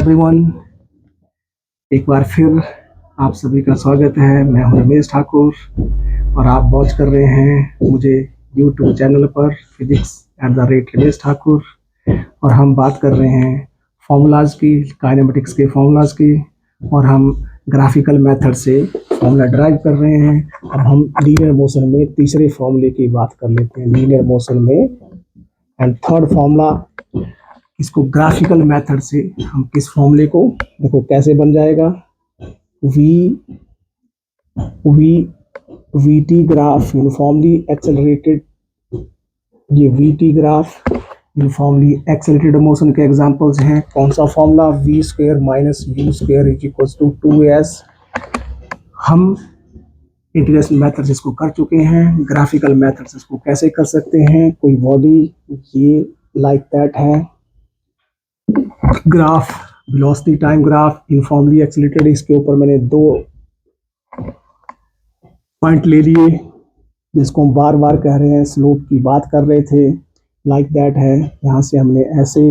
Everyone, एक बार फिर आप सभी का स्वागत है। मैं हूं रमेश ठाकुर और आप वॉच कर रहे हैं मुझे यूट्यूब चैनल पर physics@रमेश ठाकुर। और हम बात कर रहे हैं फॉर्मूलाज की, काइनेमेटिक्स के फॉर्मूलाज की, और हम ग्राफिकल मेथड से फॉर्मूला ड्राइव कर रहे हैं। अब हम लीनियर मोशन में तीसरे फॉर्मूले की बात कर लेते हैं, लीनियर मोशन में। एंड थर्ड फॉर्मूला, इसको ग्राफिकल मेथड से हम किस फॉर्मूले को, देखो कैसे बन जाएगा। V T graph uniformly accelerated, ये V T graph uniformly accelerated motion के एग्जांपल्स हैं। कौन सा formula, V square minus you square is equal to 2s। हम इंटीग्रेशन मेथड से इसको कर चुके हैं, ग्राफिकल मेथड से इसको कैसे कर सकते हैं। कोई बॉडी ये लाइक दैट है, graph velocity time graph uniformly accelerated, इसके ऊपर मैंने 2 पॉइंट ले लिए जिसको हम बार बार कह रहे हैं, स्लोप की बात कर रहे थे, लाइक दैट है। यहाँ से हमने ऐसे,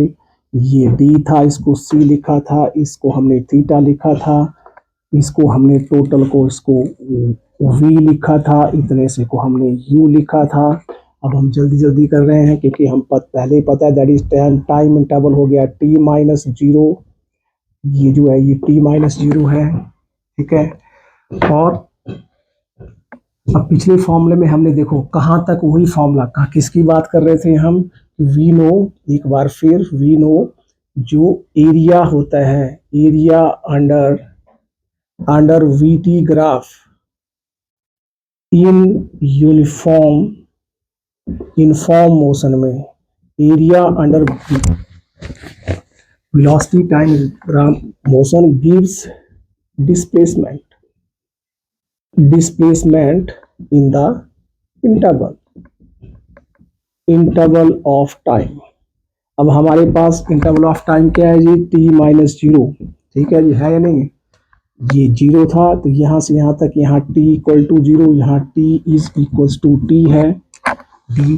ये d था, इसको c लिखा था, इसको हमने थीटा लिखा था, इसको हमने टोटल को, इसको v लिखा था, इतने से को हमने u लिखा था। अब हम जल्दी जल्दी कर रहे हैं क्योंकि हम पहले ही पता है दैट इज टाइम इंटरवल हो गया t-0, ये जो है ये t-0 है, ठीक है। और अब पिछले फॉर्मूले में हमने देखो कहाँ तक वही फॉर्मूला, कहाँ किसकी बात कर रहे थे हम, वी नो, एक बार फिर वी नो जो एरिया होता है, area under V T graph in uniform motion में, area under velocity time graph motion gives displacement in the interval of time। अब हमारे पास इंटरवल ऑफ टाइम क्या है जी, t-0, ठीक है जी, है या नहीं। ये 0 था तो यहाँ से यहाँ तक, यहाँ t इक्वल टू 0, यहाँ t is equal to t है d,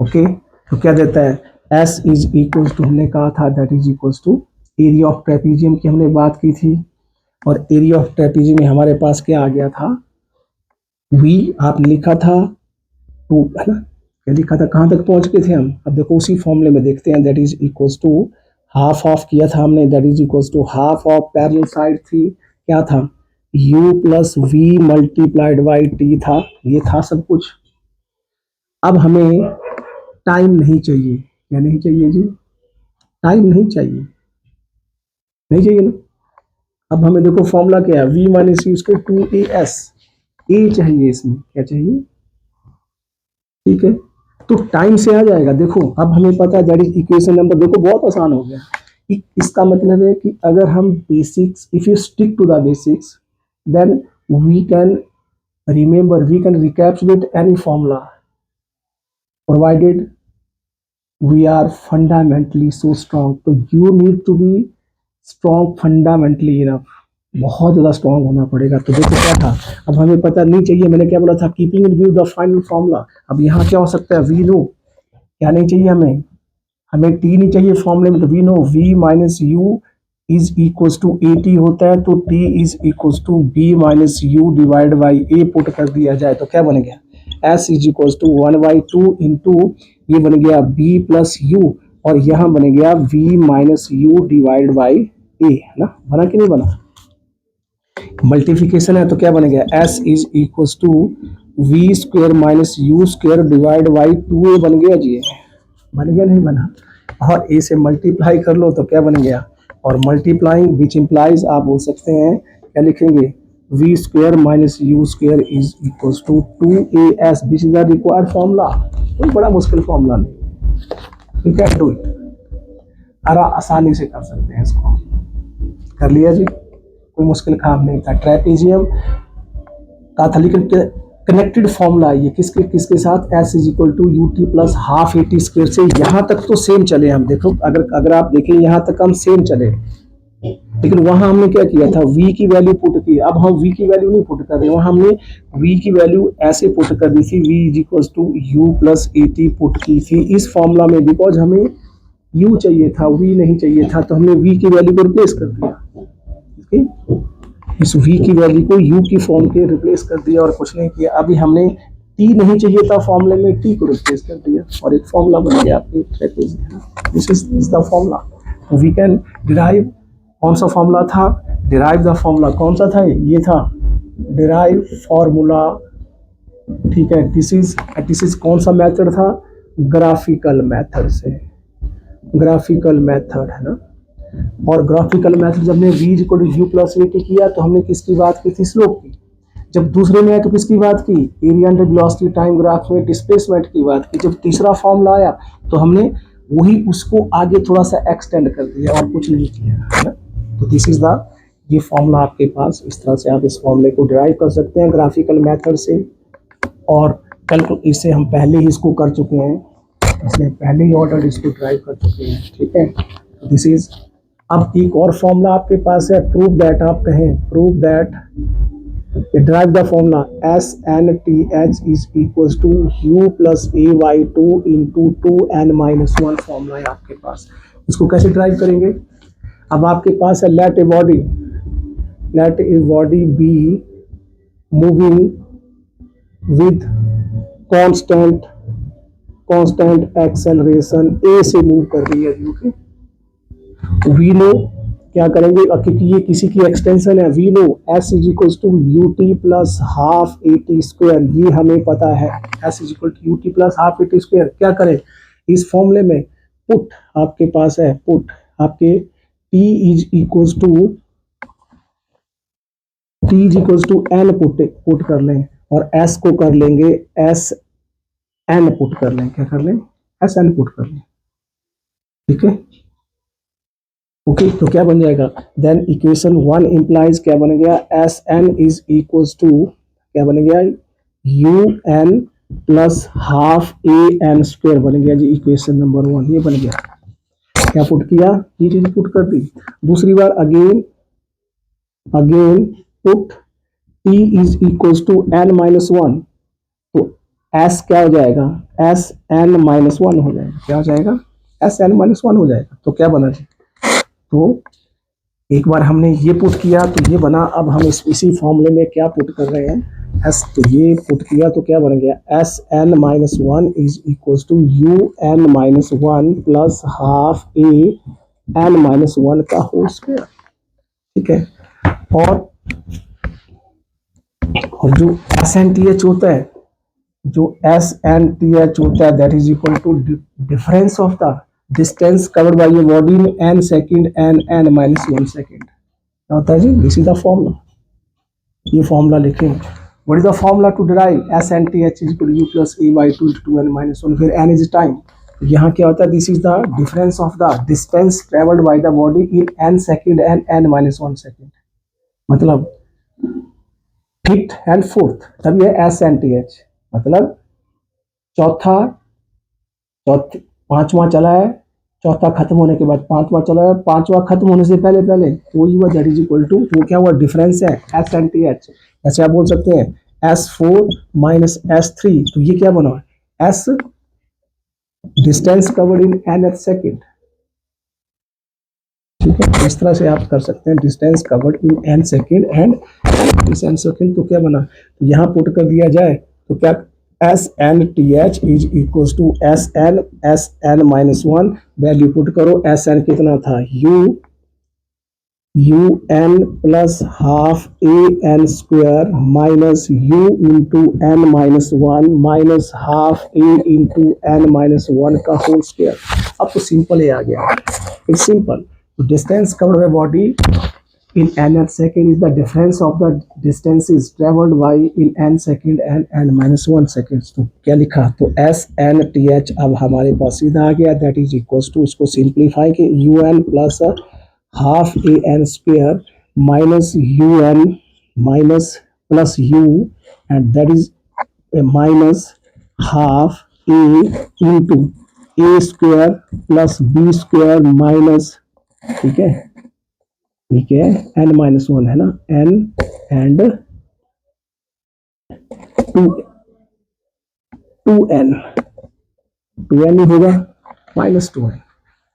ओके। तो क्या देता है, s इज इक्वल टू, हमने कहा था that is equal to area of trapezium की हमने बात की थी। और एरिया ऑफ ट्रेपेजियम में हमारे पास क्या आ गया था, v आपने लिखा था 2, है ना, क्या लिखा था, कहाँ तक पहुंच गए थे हम। अब देखो उसी फॉर्मूले में देखते हैं, that is equals to half of किया था हमने, that is equals to half of parallel side थी, क्या था, u plus v multiplied by t था, ये था सब कुछ। अब हमें टाइम नहीं चाहिए, क्या नहीं चाहिए जी, टाइम नहीं चाहिए, नहीं चाहिए ना। अब हमें देखो फॉर्मूला क्या है, v minus you square 2as, a चाहिए इसमें, क्या चाहिए, ठीक है। तो टाइम से आ जाएगा, देखो अब हमें पता है दैट इज इक्वेशन नंबर, देखो बहुत आसान हो गया। इसका मतलब है कि अगर हम basics, if you stick to the basics then we can remember, we can recapitulate any formula provided we are fundamentally so strong. तो you need to be strong fundamentally enough, बहुत ज़्यादा स्ट्रॉन्ग होना पड़ेगा। तो देखो क्या था, अब हमें पता नहीं चाहिए, मैंने क्या बोला था, keeping in view the final formula. अब यहाँ क्या हो सकता है, वी नो, क्या नहीं चाहिए हमें टी नहीं चाहिए फॉर्मूले में, तो we know v minus u is equals to a t होता है, तो t is equals to b minus u divide by a put कर दिया जाए तो क्या बन गया, s is equals to 1/2 into, ये बन गया b प्लस यू, और यहाँ बन गया v minus u divide by a, है ना, बना कि नहीं बना। मल्टीप्लिकेशन है तो क्या बन गया, s is equals to v square minus you square divide by 2a बन गया जी, बन गया नहीं बना। और a से मल्टीप्लाई कर लो तो क्या बन गया, और मल्टीप्लाइंग विच इम्प्लाइज, आप बोल सकते हैं क्या लिखेंगे, v square minus you square is equals to 2as, this is the required formula. कोई बड़ा मुश्किल फॉर्मूला नहीं, यू कैन डू इट, आसानी से कर सकते हैं इसको, कर लिया जी, कोई मुश्किल काम नहीं था। ट्रेपेजियम का था, लेकिन कनेक्टेड फॉर्मूला ये किसके साथ, s is equal to u t plus half a t square से, यहाँ तक तो सेम चले हम, देखो अगर आप देखें यहाँ तक हम सेम चले, लेकिन वहां हमने क्या किया था, v की वैल्यू पुट की। अब हम v की वैल्यू नहीं पुट कर रहे, वहां हमने v की वैल्यू ऐसे पुट कर दी थी, v is equal to you plus a t put की थी इस फॉर्मूला में, बिकॉज हमें u चाहिए था, v नहीं चाहिए था, तो हमने v की वैल्यू को रिप्लेस कर दिया। ओके, इस v की वैल्यू को u की फॉर्म के रिप्लेस कर दिया और कुछ नहीं किया। अभी हमने t नहीं चाहिए था फॉर्मूले में, t को रिप्लेस कर दिया और एक फॉर्मूला बन गया आपके trapezium. This is the formula. We can derive, कौन सा फॉर्मूला था, डिराइव द फॉर्मूला कौन सा था, ये था डिराइव फॉर्मूला। ठीक है, दिस इज कौन सा मेथड था, ग्राफिकल मेथड से, ग्राफिकल मेथड है ना। और ग्राफिकल मेथड जब हमने v equal to u plus v t किया तो हमने किसकी बात की थी, स्लोप की। जब दूसरे में आया तो किसकी बात की, area under velocity time graph में डिस्प्लेसमेंट की बात की। जब तीसरा फॉर्मूला आया तो हमने वही उसको आगे थोड़ा सा एक्सटेंड कर दिया और कुछ नहीं किया, है ना। तो दिस इज द, ये फॉर्मूला आपके पास, इस तरह से आप इस फॉर्मूले को डिराइव कर सकते हैं ग्राफिकल मेथड से। और कल तो इससे हम पहले ही इसको कर चुके हैं, इसलिए पहले ही ऑर्डर इसको ड्राइव कर चुके हैं। ठीक है, दिस इज, अब एक और फॉर्मूला आपके पास है, प्रूव दैट, आप कहें prove that, derive the formula s N T H is equal to you plus a by two into two N minus one formula है आपके पास। इसको कैसे ड्राइव करेंगे, अब आपके पास है let a body B moving with constant acceleration, A से मूव कर रही है। ओके, वी नो क्या करेंगे, क्योंकि ये किसी की एक्सटेंशन है, we know s is equal to u t plus half a t square, ये हमें पता है, s is equal to u t plus half a t square. क्या करें, इस फॉर्मूले में पुट, आपके पास है पुट, आपके t is equal to n put कर लें और एस को कर लेंगे एस एन पुट कर लें, क्या कर लें, एस एन पुट कर लें। ठीक है, ओके, तो क्या बन जाएगा, देन इक्वेशन वन इंप्लाइज क्या बन गया, s n is equals to, क्या बन गया, u n plus half a n square बन गया जी, इक्वेशन नंबर वन ये बन गया। क्या पुट किया, ये चीज पुट कर दी। दूसरी बार again put T is equals to N minus one, तो एस क्या हो जाएगा, एस एन माइनस वन हो जाएगा, क्या हो जाएगा, एस एन माइनस वन हो जाएगा। तो क्या बना जी, तो एक बार हमने ये पुट किया तो ये बना। अब हम इसी फॉर्मूले में क्या पुट कर रहे हैं, एस, तो ये पुट किया तो क्या बन गया, s n minus one is equal to u n minus one plus half a n minus one का होल स्क्वायर। ठीक है, और जो एस एन टी एच होता है, जो एस एन टी एच होता है, that is equal to difference of the distance covered by your body में N second N minus one second. क्या होता है जी, दिस इज द फॉर्मूला, ये फॉर्मूला लिखेंगे। What is the formula to derive S N T H is equal to you plus A by two two N minus one, फिर N is time. यहाँ क्या होता है, this is the difference of the distance travelled by the body in n second N minus one second, मतलब fifth and fourth, तब ये S N T H, मतलब पांचवा चला है, चौथा खत्म होने के बाद पांचवा चला है, पांचवा खत्म होने से पहले पहले वो ही हुआ, दैट इज इक्वल टू, वो क्या हुआ, डिफरेंस है एस एन टी एच। ऐसे आप बोल सकते हैं s four minus s three, तो ये क्या बना, s distance covered in nth second. ठीक है, इस तरह से आप कर सकते हैं, distance covered in n second and n second. तो क्या बना, तो यहाँ पुट कर दिया जाए तो क्या, s N T H is equal to s n minus one, value put करो, एस एन कितना था, u n plus half a n square minus u into n minus one minus half a into n minus one का whole square. अब तो simple ही आ गया, it's simple. Distance covered by body in nth second is the difference of the distances traveled by in n second and n minus 1 seconds। तो क्या लिखा, तो एस एन टी एच अब हमारे पास सीधा आ गया, दैट इज इक्वल टू, इसको सिंप्लीफाई के u n plus half a n square minus u n minus plus u and that is minus half a into a square plus b square minus, ठीक है, ठीक है, n minus one है ना, n and two n ही होगा minus two n.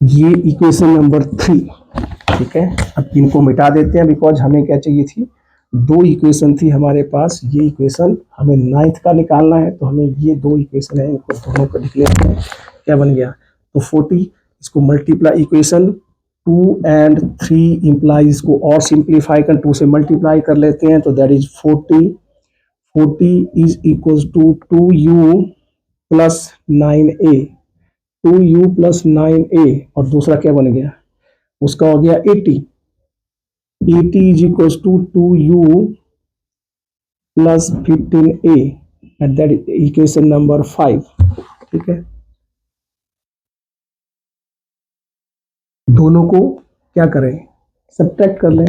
ये equation number 3, ठीक है। अब इनको मिटा देते हैं बिकॉज हमें क्या चाहिए थी, दो इक्वेशन थी हमारे पास। ये इक्वेशन हमें नाइन्थ का निकालना है, तो हमें ये दो इक्वेशन है, इनको दोनों को लिख लेते हैं। क्या बन गया, तो 40, इसको मल्टीप्लाई इक्वेशन 2 एंड 3 इम्प्लाई, इसको और सिंप्लीफाई कर 2 से मल्टीप्लाई कर लेते हैं, तो that is 40 is equal to 2u plus 9a, 2u plus 9a, और दूसरा क्या बन गया, उसका हो गया 80 is equal to 2u plus 15a, and that is equation number 5, ठीक है। दोनों को क्या करें, सब्ट्रैक्ट कर लें।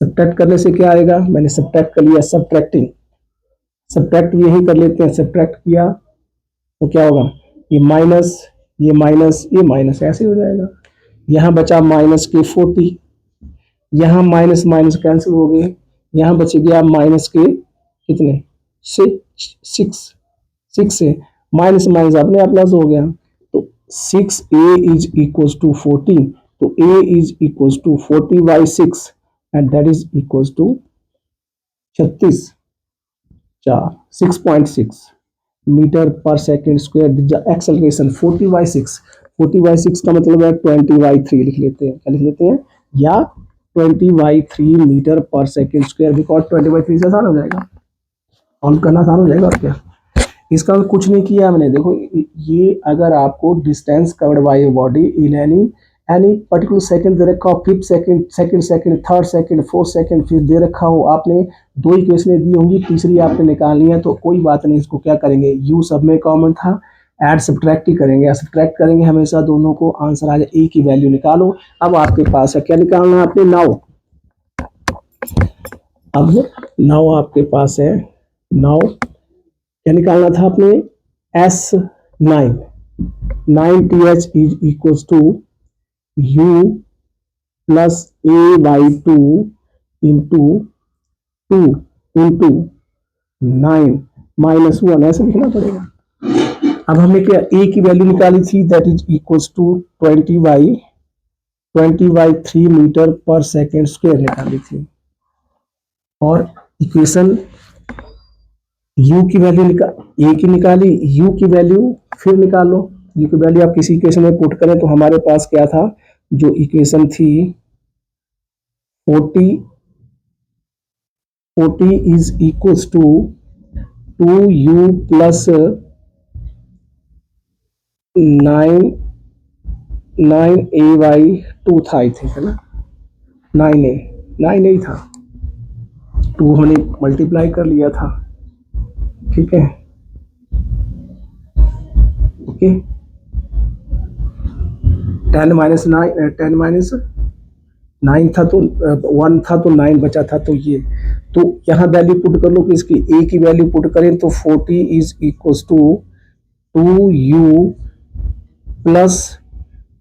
सब्ट्रैक्ट करने से क्या आएगा, मैंने सब्ट्रैक्ट कर लिया, सब्ट्रैक्ट यही कर लेते हैं। सब्ट्रैक्ट किया तो क्या होगा, ये माइनस, ये माइनस, ये माइनस, ऐसे हो जाएगा। यहाँ बचा माइनस के 40, यहाँ माइनस माइनस कैंसिल हो गए, यहाँ बच गया माइनस के कितने, 6 से माइनस माइनस अपने आप प्लस हो गया, तो 6a इज इक्वल टू 14, तो a is equal to 40/6 and that is equal to 36 4 6.6 metre पर सेकेंड स्क्वायर। एक्सेलरेशन 40/6, 40/6 का मतलब है 20/3 लिख लेते हैं, क्या लिख लेते हैं, या 20/3 मीटर पर सेकेंड स्क्वायर, बिकॉज 20/3 से आसान हो जाएगा, सॉल्व करना आसान हो जाएगा। और क्या, इसका कुछ नहीं किया हमने। देखो ये अगर आपको distance covered by a body in any particular second दे रखा हो, 5th second, 2nd second, 3rd second, 4th second, फिर दे रखा हो, आपने दो इक्वेशनें दी होंगी, तीसरी आपने निकालनी है, तो कोई बात नहीं, इसको क्या करेंगे, यू सब में कॉमन था, ऐड सब्ट्रैक्ट ही करेंगे, सब्ट्रैक्ट करेंगे हमेशा, दोनों को आंसर आ जाए, ए की वैल्यू निकालो। अब आपके पास है, क्या निकालना है आपने, नाउ, अब नाउ आपके पास है, नाउ क्या निकालना था आपने, S9, 9th is equal to u plus a/2 into 2 into 9 - 1, ऐसे लिखना पड़ेगा। अब हमने क्या, a की वैल्यू निकाली थी, that is equal to 20/3 metre पर सेकेंड स्क्वायर निकाली थी, और इक्वेशन u की वैल्यू a की निकाली, u की वैल्यू फिर निकालो, u की वैल्यू आप किसी इक्वेशन में पुट करें, तो हमारे पास क्या था, जो इक्वेशन थी 40 is equal to 2u plus 9a/2 था, आई थिंक, है ना, 9a ही था, 2 हमने मल्टीप्लाई कर लिया था, ठीक है, ओके। 10 - 9 था, तो 1 था, तो 9 बचा था, तो ये, तो यहाँ वैल्यू पुट कर लो कि इसकी a की वैल्यू पुट करें, तो 40 is equal to 2u plus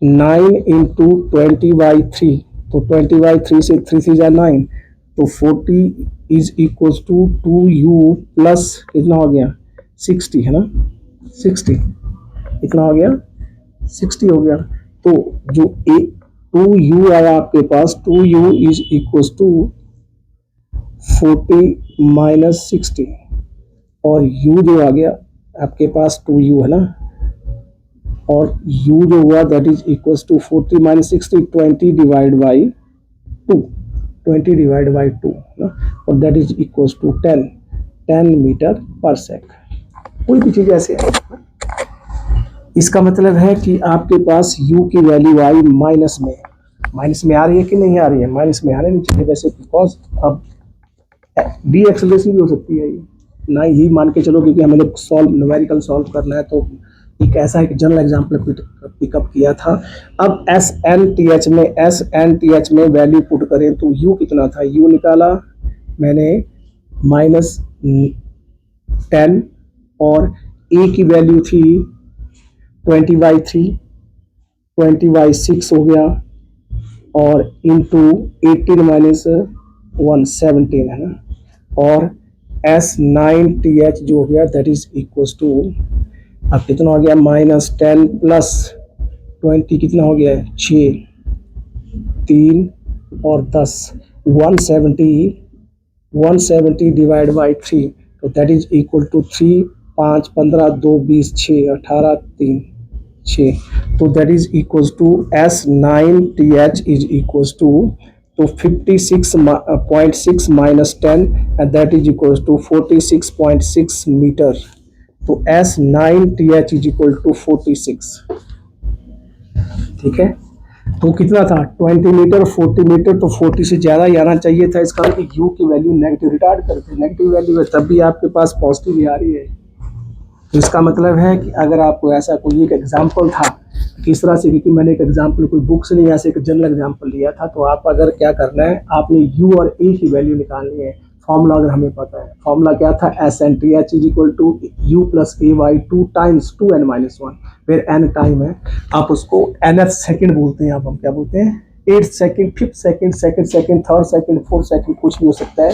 9 into 20/3, तो 20/3 से 3 जा 9, तो 40 is equal to 2u plus कितना हो गया, 60, है ना, 60, कितना हो गया, 60 हो गया। तो जो 2u आया आपके पास, 2u इज इक्वल टू 40 - 60, और u जो आ गया आपके पास 2u, है ना, और u जो हुआ that is equal to 40 - 60, 20 divide by 2, 20 divide by 2, और that is equal to 10 metre पर सेकंड। कोई भी चीज़ ऐसे है, इसका मतलब है कि आपके पास u की वैल्यू आई माइनस में आ रही है कि नहीं आ रही है, माइनस में आने नहीं चाहिए वैसे, बिकॉज अब डी एक्सेलरेशन भी हो सकती है, ना ही मान के चलो, क्योंकि हमें सॉल्व न्यूमेरिकल सॉल्व करना है, तो एक ऐसा एक जनरल एग्जाम्पल पिकअप किया था। अब एस एन टी एच में वैल्यू पुट करें, तो यू कितना था, यू निकाला मैंने -10, और ए की वैल्यू थी 20/3, 20/6 हो गया, और इंटू 18 - 1 17, है ना, और S9TH जो हो गया दैट इज इक्वल टू, अब कितना हो गया, -10 प्लस 20 कितना हो गया है 6, 3 और 10, 170 डिवाइड बाई 3, तो दैट इज इक्वल टू 3, 5, 15, 2, 20, 6, 18, 3, 6, तो that is equals to S9TH is equals to तो 56.6 minus 10 and that is equals to 46.6 metre, तो S9TH इज इक्वल टू 46। ठीक है, तो कितना था 20 मीटर, 40 मीटर, तो 40 से ज़्यादा ही आना चाहिए था। इसका कि यू की वैल्यू नेगेटिव रिटार्ड करते, नेगेटिव वैल्यू है तब भी आपके पास पॉजिटिव ही आ रही है। तो इसका मतलब है कि अगर आपको ऐसा कोई एक एग्जाम्पल था किस तरह से, क्योंकि मैंने एक एग्जाम्पल कोई बुक से नहीं ऐसे एक जनरल एग्जाम्पल लिया था, तो आप अगर क्या करना है, आपने यू और ए की वैल्यू निकालनी है। फॉर्मूला अगर हमें पता है, फॉर्मूला क्या था, SNTH is equal to you plus a by 2 times 2n-1, फिर n टाइम है, आप उसको nth सेकंड बोलते हैं। आप हम क्या बोलते हैं, 8th second, 5th second, 2nd second, 3rd second, 4th second, कुछ भी हो सकता है।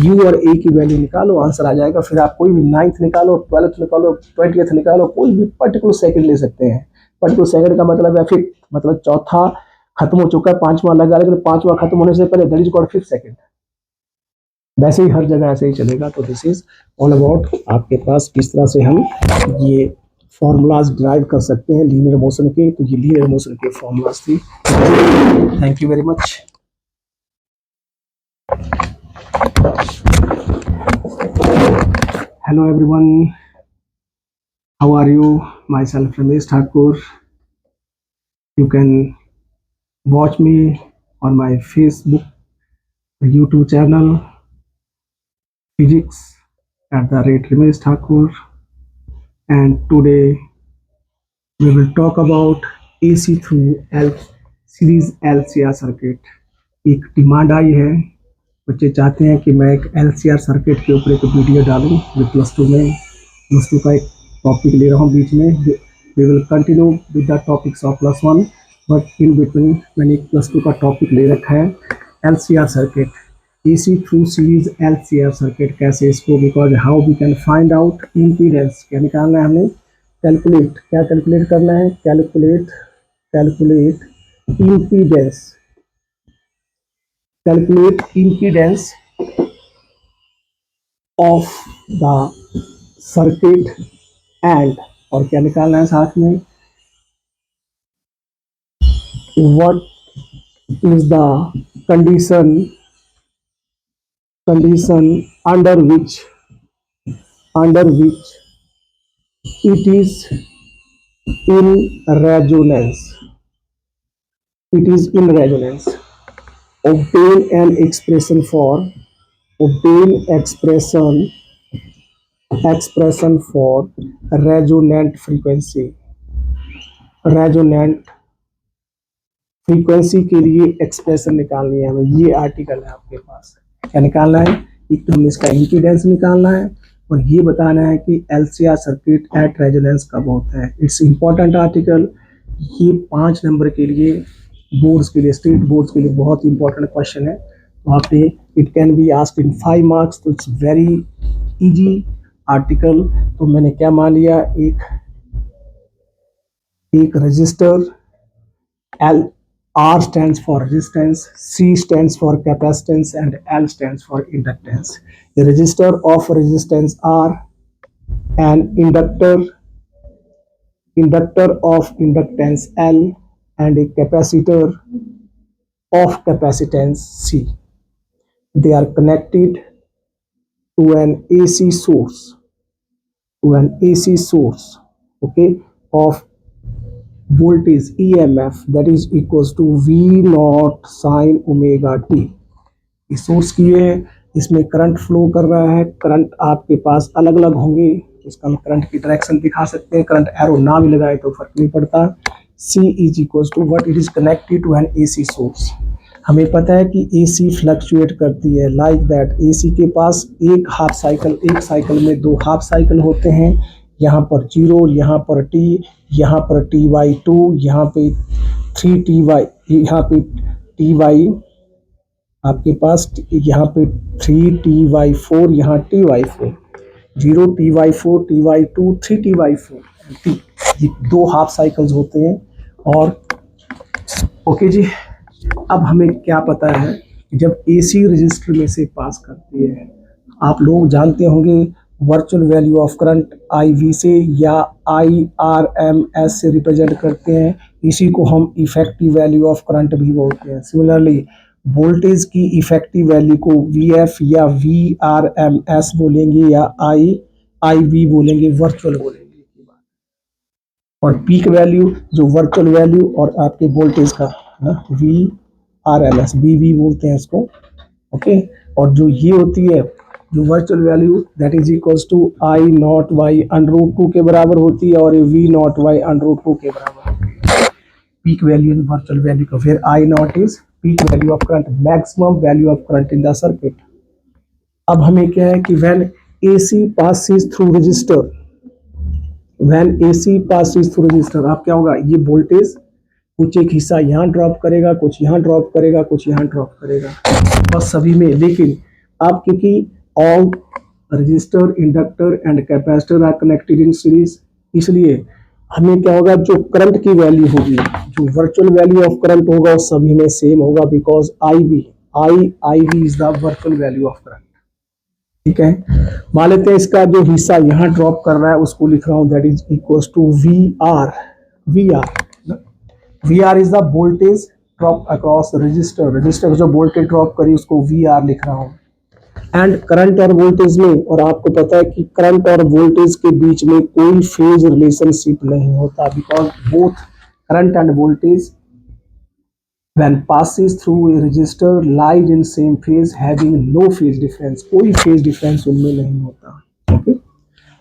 यू और ए की वैल्यू निकालो, आंसर आ जाएगा। फिर आप कोई भी 9th निकालो, 12th निकालो, 20th निकालो, कोई भी पर्टिकुलर सेकंड ले सकते हैं। पर्टिकुलर सेकंड का मतलब है 5th, मतलब चौथा खत्म हो चुका है, पांचवा लगा, लेकिन पांचवा खत्म होने से पहले that is called 5th second. वैसे ही हर जगह ऐसे ही चलेगा। तो दिस इज ऑल अबाउट आपके पास किस तरह से हम ये फॉर्मूलाज ड्राइव कर सकते हैं लीनियर मोशन के। तो ये लीनियर मोशन के फॉर्मूलाज थी। Thank you very much. Hello everyone, how are you? Myself Ramesh Thakur. You can watch me on my Facebook, YouTube channel, Physics @Ramesh Thakur, and today we will talk about AC through L series LCR circuit. एक demand आई है, बच्चे चाहते हैं कि मैं एक LCR circuit के ऊपर एक वीडियो डालूं। जो +2 में +2 का एक टॉपिक ले रहा हूँ बीच में। We will continue with the topics of +1, but in between मैंने एक +2 का टॉपिक ले रखा है LCR circuit, AC through series LCR circuit. कैसे इसको, because how we can find out impedance, क्या निकालना है हमें, कैलकुलेट, क्या कैलकुलेट करना है, calculate impedance, calculate impedance of the circuit and, और क्या निकालना है साथ में, what is the condition under which it is in resonance, obtain an expression for resonant frequency के लिए एक्सप्रेशन निकालनी है हमें। ये आर्टिकल है आपके पास, क्या निकालना है, एक तो हमें इसका इम्पीडेंस निकालना है और ये बताना है कि LCR सर्किट एट रेजोनेंस कब होता है। It's important article. ये 5 नंबर के लिए बोर्ड्स के लिए, स्टेट बोर्ड्स के लिए बहुत इंपॉर्टेंट क्वेश्चन है। वहाँ पे it can be asked in 5 marks, तो इट्स वेरी इजी आर्टिकल। तो मैंने क्या मान लिया, एक register, R stands for resistance, C stands for capacitance, and L stands for inductance. A resistor of resistance R, an inductor of inductance L, and a capacitor of capacitance C. They are connected to an AC source, okay, of voltage EMF that is equals to V0 sin omega t। इस source की है, इसमें current flow कर रहा है। Current आपके पास अलग अलग होंगे, इसका हम करंट की डायरेक्शन दिखा सकते हैं। करंट एरो ना भी लगाए तो फर्क नहीं पड़ता। C is equals to what, it is connected to an AC source. हमें पता है कि AC फ्लक्चुएट करती है, लाइक दैट AC के पास एक साइकिल में 2 हाफ साइकिल होते हैं। यहाँ पर 0, यहाँ पर T, यहाँ पर T/2, यहाँ पे 3T/, यहाँ पे T/, आपके पास यहाँ पे 3T/4, यहाँ T/4, 0T/4, T/2, 3T/4, ये 2 हाफ साइकिल्स होते हैं। और ओके जी, अब हमें क्या पता है कि जब एसी रजिस्टर में से पास करती है, आप लोग जानते होंगे virtual value of current IV से या IRMS से रिप्रेजेंट करते हैं। इसी को हम इफेक्टिव वैल्यू ऑफ करंट भी बोलते हैं। सिमिलरली वोल्टेज की इफेक्टिव वैल्यू को VF या VRMS बोलेंगे या IV बोलेंगे, वर्चुअल बोलेंगे। और पीक वैल्यू जो वर्चुअल वैल्यू और आपके वोल्टेज का VRMS BV बोलते हैं इसको। ओके, और जो ये होती है जो virtual value that is equals to I0/√2 के बराबर होती है और V0/√2 के बराबर होती है। Peak value in virtual value का, फिर I0 is peak value of current, maximum value of current in the circuit. अब हमें क्या है कि when AC passes through resistor, when AC passes through resistor, अब क्या होगा, ये वोल्टेज कुछ एक हिस्सा यहाँ ड्रॉप करेगा, कुछ यहाँ ड्रॉप करेगा, कुछ यहाँ ड्रॉप करेगा, और सभी में। लेकिन अब क्योंकि all register, inductor and capacitor are connected in series, इसलिए हमें क्या होगा, जो करंट की वैल्यू होगी, जो वर्चुअल वैल्यू ऑफ करंट होगा वो सभी में सेम होगा, because IV is the virtual value of current. ठीक है, मान लेते हैं इसका जो हिस्सा यहाँ ड्रॉप कर रहा है उसको लिख रहा हूँ, that is equals to VR is the voltage drop across register, register जो वोल्टेज ड्रॉप करी उसको VR लिख रहा हूँ। एंड करंट और वोल्टेज में, और आपको पता है कि करंट और वोल्टेज के बीच में कोई फेज रिलेशनशिप नहीं होता, because both current and voltage when passes through a resistor lies in same phase having no phase difference, कोई phase difference उनमें नहीं होता। ओके,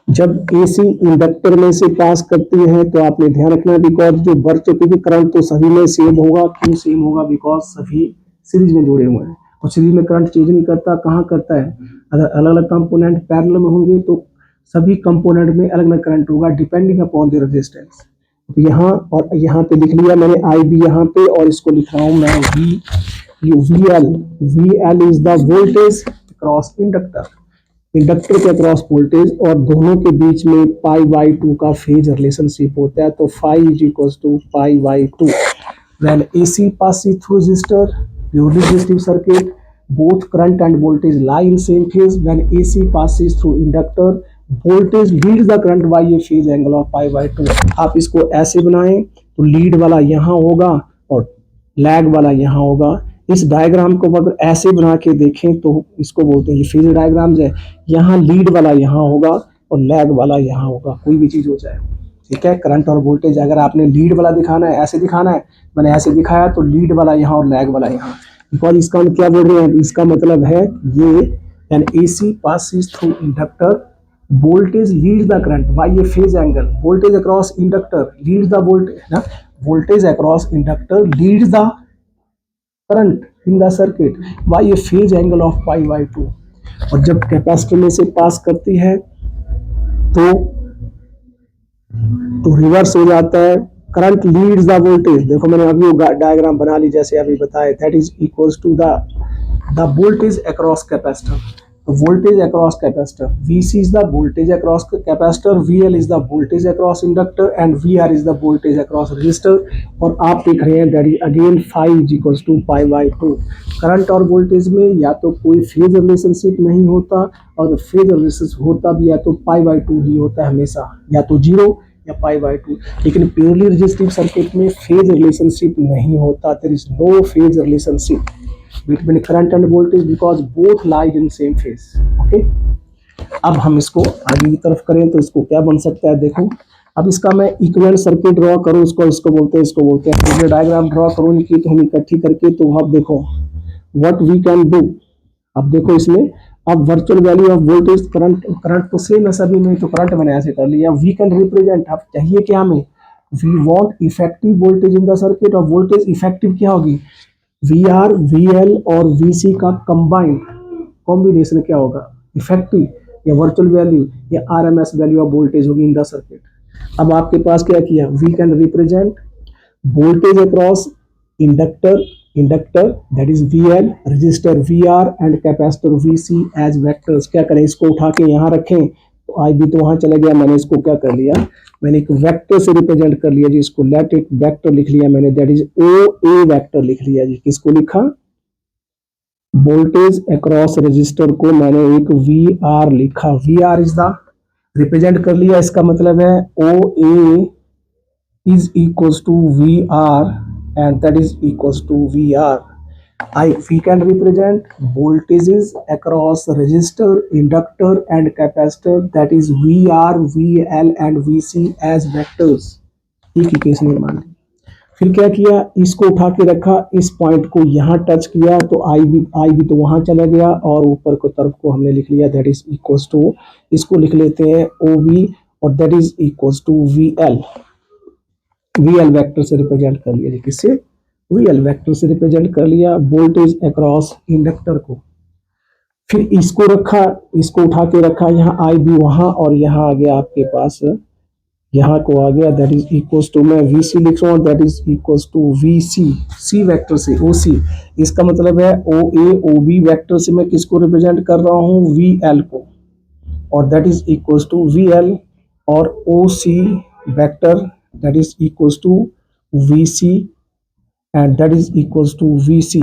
जब AC इंडक्टर में से पास करती है तो आपने ध्यान रखना, बिकॉज जो वर्चुअल करंट तो सभी में सेम होगा। क्यों सेम होगा, बिकॉज सभी सीरीज में जुड़े हुए हैं, और सीरीज में करंट चेंज नहीं करता। कहाँ करता है, अगर अलग अलग कंपोनेंट पैरेलल में होंगे तो सभी कंपोनेंट में अलग अलग करंट होगा डिपेंडिंग अपॉन द रेजिस्टेंस। यहाँ और यहाँ पे लिख लिया मैंने IB यहाँ पे, और इसको लिख रहा हूँ मैं VL is the voltage across inductor, inductor के अक्रॉस वोल्टेज, और दोनों के बीच में π/2 का फेज रिलेशनशिप होता है। तो phi is equals to π/2 when AC passes through resistor, purely resistive circuit, both current and voltage lie in same phase. When AC passes through inductor, voltage lead the current by a phase angle of π/2। आप इसको ऐसे बनाएं तो lead वाला यहाँ होगा और lag वाला यहाँ होगा। इस डायग्राम को अगर ऐसे बना के देखें तो इसको बोलते हैं, ये फेज डायग्राम है, यहाँ लीड वाला यहाँ होगा और लैग वाला यहाँ होगा, कोई भी चीज हो जाए। ठीक है, करंट और वोल्टेज अगर आपने लीड वाला दिखाना है, ऐसे दिखाना है, मैंने ऐसे दिखाया तो लीड वाला यहाँ और लैग वाला यहाँ, बिकॉज इसका हम क्या बोल रहे हैं, इसका मतलब है ये N AC passes through inductor, voltage leads the current by a phase angle, voltage across inductor leads the voltage across inductor leads the current in the circuit by a phase angle of π/2। और जब capacitor में से पास करती है तो reverse हो जाता है, करंट लीड्स द वोल्टेज। देखो मैंने अभी डायग्राम बना ली जैसे अभी बताया, that is equals to the voltage across capacitor. voltage across capacitor, VC is the voltage across capacitor, VL is the voltage across inductor and VR is the voltage across resistor। और आप देख रहे हैं that is again phi is equals to π/2। Current और voltage में या तो कोई फेज रिलेशनशिप नहीं होता, और फेज रिलेशनशिप होता भी या तो π/2 ही होता है हमेशा, या तो 0 या π/2। लेकिन प्योरली रेजिस्टिव सर्किट में फेज रिलेशनशिप नहीं होता, there is no phase relationship between current and voltage because both lie in same phase। Okay, अब हम इसको आगे की तरफ करें तो इसको क्या बन सकता है, देखो अब इसका मैं इक्विवेलेंट सर्किट ड्रॉ करूं, इसको बोलते हैं फेजर डायग्राम ड्रॉ करूं इनकी, तो हम इकट्ठी करके, तो अब देखो व्हाट वी कैन डू। अब देखो इसमें अब virtual value of voltage, current तो सेम है सभी में, तो करंट मैंने ऐसे कर लिया। वी कैन रिप्रेजेंट, अब चाहिए क्या हमें, we want effective voltage in the circuit, और वोल्टेज इफेक्टिव क्या होगी, VR, VL और VC का कंबाइंड कॉम्बिनेशन क्या होगा, इफेक्टिव या वर्चुअल वैल्यू या RMS वैल्यू ऑफ वोल्टेज होगी इन द सर्किट। अब आपके पास क्या किया, we can represent voltage across inductor that is VL, register VR and capacitor VC as vectors. क्या करें, इसको उठा के यहाँ रखें तो आई बी तो वहां चला गया, मैंने इसको क्या कर लिया, मैंने एक वेक्टर से रिप्रेजेंट कर लिया जी, इसको लेट इट वेक्टर लिख लिया मैंने, that is O A vector लिख लिया जी। किसको लिखा, वोल्टेज अक्रॉस रजिस्टर को मैंने एक वी आर लिखा, V R is the represent कर लिया, इसका मतलब है ओ ए is equals to VR and that is equals to VR. We can represent voltages across resistor, inductor and capacitor, that is VR, VL and VC as vectors. एक ही case में मान ली। फिर क्या किया, इसको उठा के रखा, इस पॉइंट को यहाँ टच किया तो आई भी तो वहां चला गया, और ऊपर को तरफ को हमने लिख लिया दैट इज इक्वल्स टू, इसको लिख लेते हैं ओ बी और that is equals to V L. V L vector से रिप्रेजेंट कर लिया, किससे, वी एल वैक्टर से रिप्रेजेंट कर लिया वोल्टेज अक्रॉस इंडक्टर को। फिर इसको रखा, इसको उठा के रखा, यहाँ आई बी वहां और यहाँ आ गया आपके पास, यहाँ को आ गया दैट इज इक्वल्स टू, मैं वी सी लिख रहा हूँ that is equals to V C, C vector से ओ सी, इसका मतलब है ओ ए ओ बी वैक्टर से मैं किसको रिप्रेजेंट कर रहा हूँ, वी एल को, और that is equals to V L और O C vector that is equals to VC and that is equals to VC,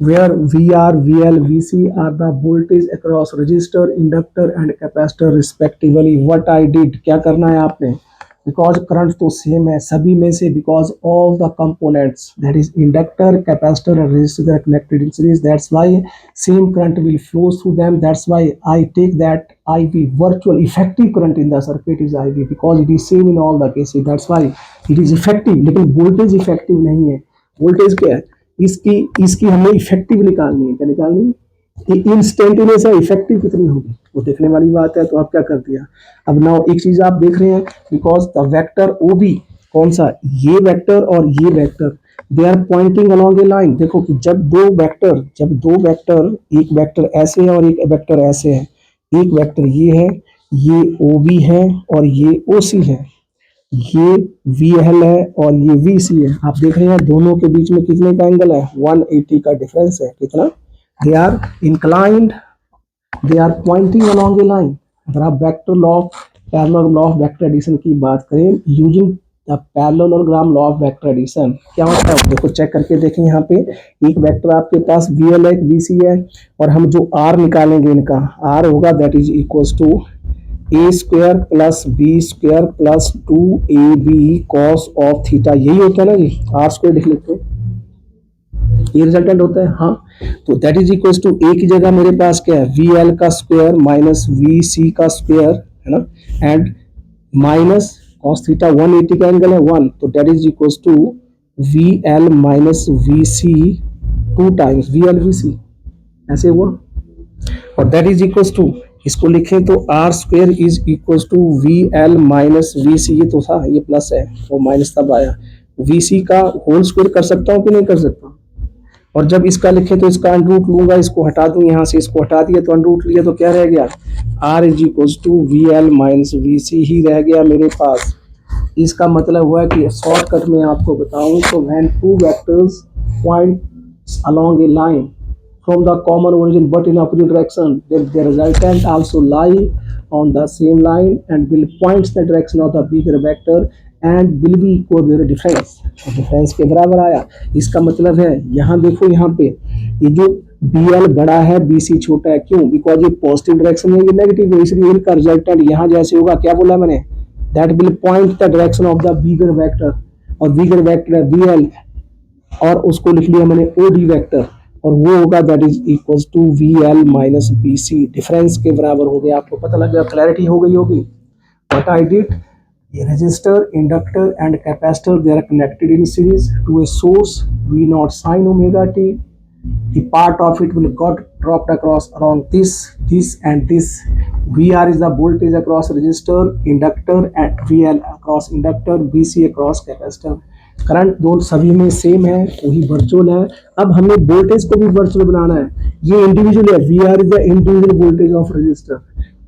where VR, VL, VC are the voltage across resistor, inductor and capacitor respectively. What I did, क्या करना है आपने, because current तो same है सभी में से, because all the components that is inductor, capacitor and resistor are connected in series, that's why same current will flow through them, that's why I take that IV virtual effective current in the circuit is IV because it is same in all the cases, that's why it is effective। लेकिन voltage effective नहीं है, voltage क्या है, इसकी हमें effective निकालनी है, क्या निकालनी है, इंस्टेंटेनियस है, इफेक्टिव कितनी होगी वो देखने वाली बात है। तो आप क्या कर दिया, अब नाउ एक चीज आप देख रहे हैं, because the vector O B, कौन सा, ये वेक्टर और ये vector, they are pointing along a line. देखो कि जब दो वेक्टर, एक वेक्टर ऐसे है और एक वेक्टर ऐसे है, एक वेक्टर ये है, ये ओ बी है और ये ओ सी है, ये वी एल है और ये वी सी है। आप देख रहे हैं दोनों के बीच में कितने का एंगल है, 180 का डिफरेंस है, कितना, they are inclined, they are pointing along a line. अगर आप vector law of parallel law of vector addition की बात करें, using the parallelogram law of vector addition, क्या होता है देखो, चेक करके देखें, यहाँ पे एक वेक्टर आपके पास वी एल है, एक वी सी है, और हम जो आर निकालेंगे, इनका आर होगा that is equals to a square plus b square plus 2ab cos of theta, यही होता है ना जी, आर स्क्वायर लिख लेते हैं, ये रिजल्टेंट होता है। हाँ, तो दैट इज इक्वल्स टू ए की जगह मेरे पास क्या है, वी एल का स्क्वायर माइनस वी सी का स्क्वायर, है ना, एंड माइनस कॉस थीटा 180 का एंगल है 1, तो that is equals to V L minus V C 2 times V L V C, ऐसे हुआ, और दैट इज इक्वल्स टू, इसको लिखें तो R square is equals to V L minus V C, ये तो था, ये प्लस है वो माइनस तब आया, वी सी का होल स्क्वायर कर सकता हूँ कि नहीं कर सकता, और जब इसका लिखे तो इसका अंडरूट लूंगा, इसको हटा दूं, यहाँ से इसको हटा दिया तो अंडरूट लिया तो क्या रह गया, R is equals to V L minus V C ही रह गया मेरे पास। इसका मतलब हुआ कि शॉर्टकट में आपको बताऊं तो when two vectors point along a line from the common origin but in opposite direction, then the resultant also lie on the same line and will point the direction of the bigger vector and will be equal their difference, difference के बराबर आया। इसका मतलब है यहाँ देखो, यहाँ पे ये जो BL बड़ा है BC छोटा है, क्यों, बिकॉज ये पॉजिटिव डायरेक्शन है, ये नेगेटिव है, इसलिए इनका रिजल्टेंट यहाँ जैसे होगा, क्या बोला मैंने, that will point the direction of the bigger vector, और बिगर वेक्टर है BL और उसको लिख लिया मैंने OD वेक्टर, और वो होगा that is equals to V L minus B C, difference के बराबर हो गया। आपको पता लग गया, क्लैरिटी हो गई होगी। व्हाट आई डिड, ये resistor, inductor and capacitor, they are connected in series to a source V naught sine omega t, the part of it will got dropped across around this and this. VR is the voltage across resistor, inductor and VL across inductor, BC across capacitor। Current दोनों सभी में same है, वही virtual है। अब हमें voltage को भी वर्चुअल बनाना है, ये इंडिविजुअल है, VR is the individual voltage of resistor,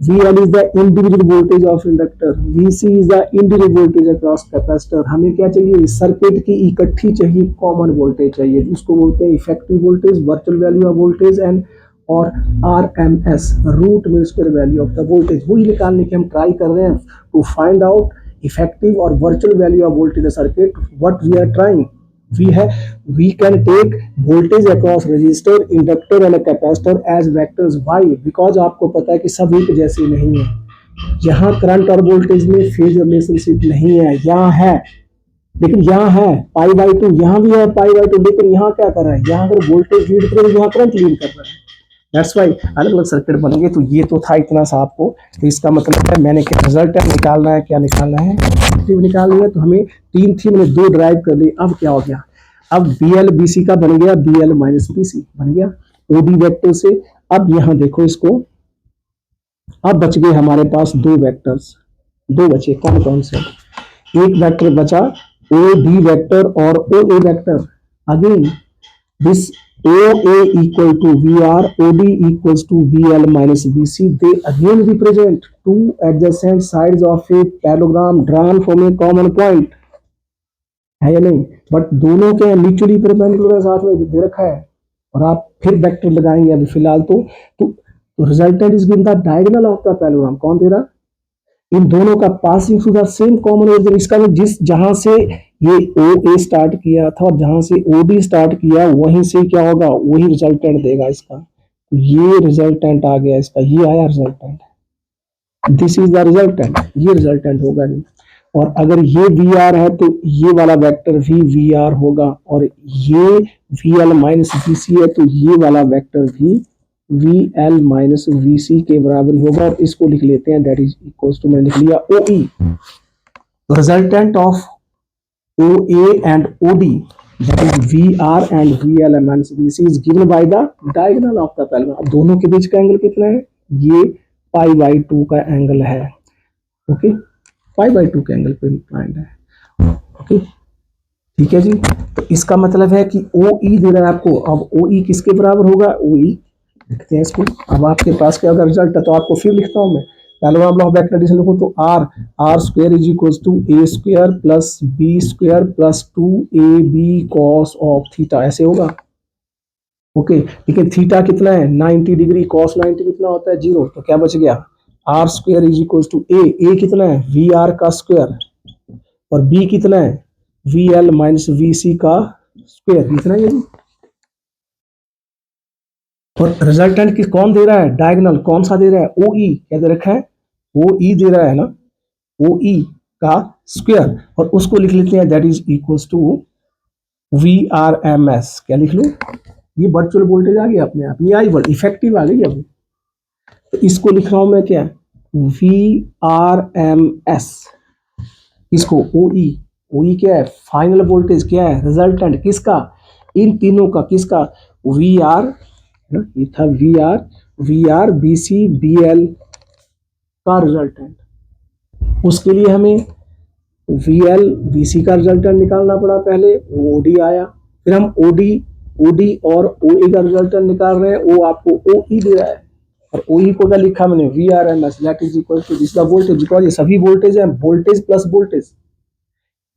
VL is the individual voltage of inductor, VC is the individual voltage across capacitor। हमें क्या चाहिए, सर्किट की इकट्ठी चाहिए कॉमन वोल्टेज चाहिए, उसको बोलते हैं effective voltage, virtual value of voltage and और RMS root mean square value of the voltage, वही निकालने की हम ट्राई कर रहे हैं टू फाइंड आउट इफेक्टिव और virtual value of voltage circuit. What we are trying, we can take voltage across resistor, inductor and a capacitor as vectors. Why? Because आपको पता है कि सब एक जैसे नहीं है. यहाँ करंट और वोल्टेज में फेज रिलेशनशिप नहीं है, यहाँ है, लेकिन यहाँ है पाई बाई टू, यहाँ भी है पाई बाई टू, लेकिन यहाँ क्या कर रहा है, यहाँ अगर वोल्टेज लीड करे यहाँ करंट लीड कर रहा है. दैट्स वाई अलग अलग सर्किट बनेंगे. तो ये तो था इतना सा आपको. तो इसका मतलब है मैंने क्या रिजल्ट निकालना है, क्या निकालना है, निकालनी है. तो हमें तीन थी, मैंने दो ड्राइव कर ली. अब क्या हो गया, अब बी एल बी सी का बन गया B L minus B C बन गया ओडी वेक्टर से. अब यहाँ देखो इसको, अब बच गए हमारे पास दो वेक्टर्स, दो बचे. कौन कौन से, एक वेक्टर बचा ओ डी वेक्टर और O A vector. Again this OA equal to VR, OD equals to VL minus VC. They again represent two adjacent sides of a parallelogram drawn from a common point. है या नहीं, but दोनों के mutually perpendicular साथ में दे रखा है. और आप फिर वेक्टर लगाएंगे अभी फिलहाल तो resultant is given the diagonal of the parallelogram. कौन दे रहा, इन दोनों का passing through the same common origin. इसका जिस जहां से ये ओ ए स्टार्ट किया था और जहां से ओ डी स्टार्ट किया वहीं से क्या होगा, वही रिजल्टेंट देगा इसका. ये रिजल्टेंट आ गया इसका, ये आया resultant. This is the resultant, ये रिजल्टेंट होगा नहीं. और अगर ये वी आर है तो ये वाला वेक्टर भी वी आर होगा. और ये वी एल माइनस वी सी है तो ये वाला वेक्टर भी वी एल माइनस वी सी के बराबर होगा. और इसको लिख लेते हैं, दैट इज इक्वल्स टू, मैंने लिख लिया O E. Resultant of O A and O D, that is VR and VL minus VC is given by the diagonal of the parallelogram. अब दोनों के बीच का एंगल कितना है, ये पाई बाई टू का एंगल है. ओके, पाई बाई टू के एंगल पे इंक्लाइंड है. ओके, ठीक है जी. तो इसका मतलब है कि ओ ई दे रहा है आपको. अब ओ ई किसके बराबर होगा, ओ ई लिखते हैं इसको. अब आपके पास क्या होगा रिजल्ट है, तो आपको फिर लिखता हूं मैं parallelogram law of vector addition लिखो तो R square is equals to a square plus b square plus 2ab cos of theta, ऐसे होगा. ओके, लेकिन थीटा कितना है 90 डिग्री, कॉस 90 कितना होता है 0. तो क्या बच गया, R square is equals to A कितना है वी आर का स्क्वायर और बी कितना है V L minus V C का स्क्वायर, इतना ही है. और रिजल्टेंट किस कौन दे रहा है, डायगोनल कौन सा दे रहा है, ओ ई. क्या दे रखा है, ओ ई दे रहा है ना, ओ ई का स्क्वायर. और उसको लिख लेते हैं, that is equals to V R M S. क्या लिख लूं, ये वर्चुअल वोल्टेज आ गया अपने आप, ये आई इफेक्टिव आ गई अभी. तो इसको लिख रहा हूं मैं क्या, वी आर एम एस. इसको ओ ई क्या है, फाइनल वोल्टेज क्या है, रिजल्टेंट किसका, इन तीनों का, किसका, वी आर, ये था V R B C B L का रिजल्टेंट. उसके लिए हमें वी एल बी सी का रिजल्टेंट निकालना पड़ा पहले, वो ओडी आया. फिर हम ओडी और ओ ए का रिजल्टेंट निकाल रहे हैं, वो आपको ओ ई दे रहा है. और ओ ई को क्या लिखा मैंने, V R M S that is equal to this the voltage, because ये सभी वोल्टेज है, voltage plus voltage,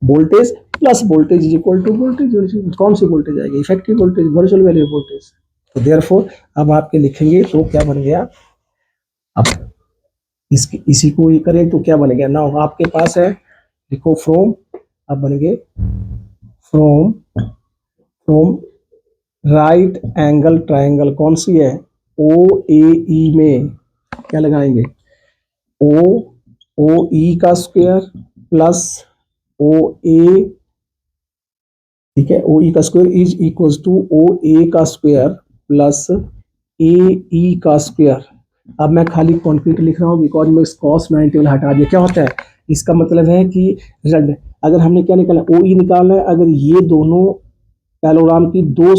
voltage plus voltage is equal to voltage. कौन सी वोल्टेज आएगी, effective voltage, virtual value voltage. तो देयरफॉर अब आपके लिखेंगे तो क्या बन गया, अब इसी को ये करें तो क्या बन गया ना, आपके पास है, लिखो फ्रॉम, अब बन गए from from right angle triangle. कौन सी है, ओ ए ई में क्या लगाएंगे, ओ ओ ई का स्क्वायर प्लस ओ ए, ठीक है, ओ ई का square is equals to O A का स्क्वायर प्लस ए ई का स्क्वायर. अब मैं खाली कॉन्क्रीट लिख रहा हूँ बिकॉज मैं इस कॉस 90 वाला हटा दिया. क्या होता है, इसका मतलब है कि रिजल्ट, अगर हमने क्या निकाला, ओ ई निकालना है, अगर ये दोनों पैरेललोग्राम की दो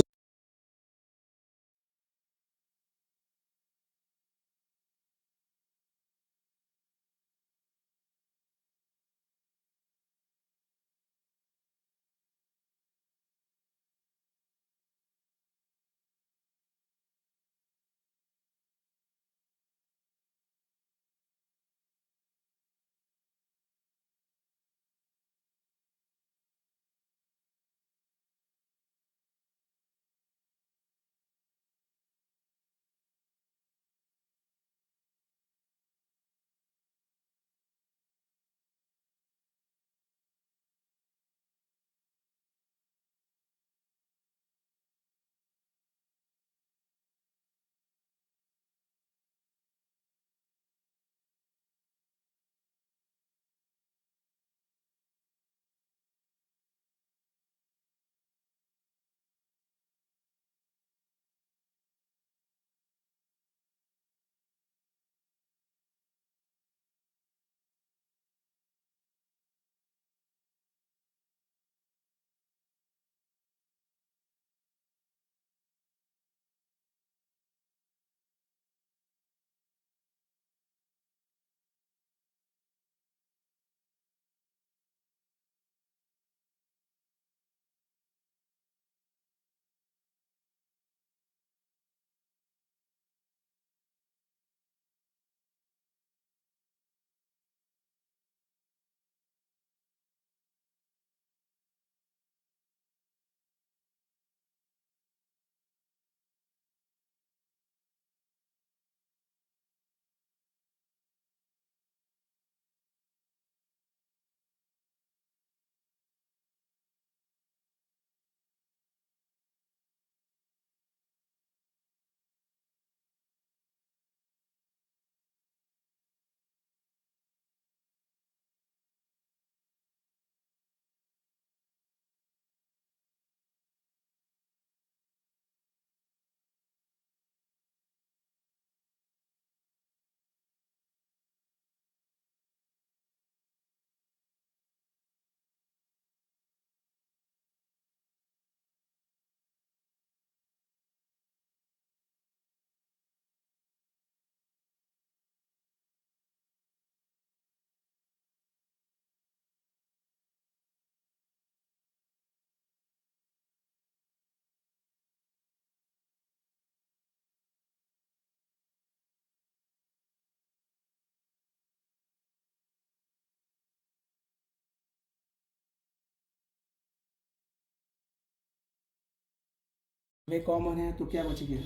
में कॉमन है तो क्या बच गया,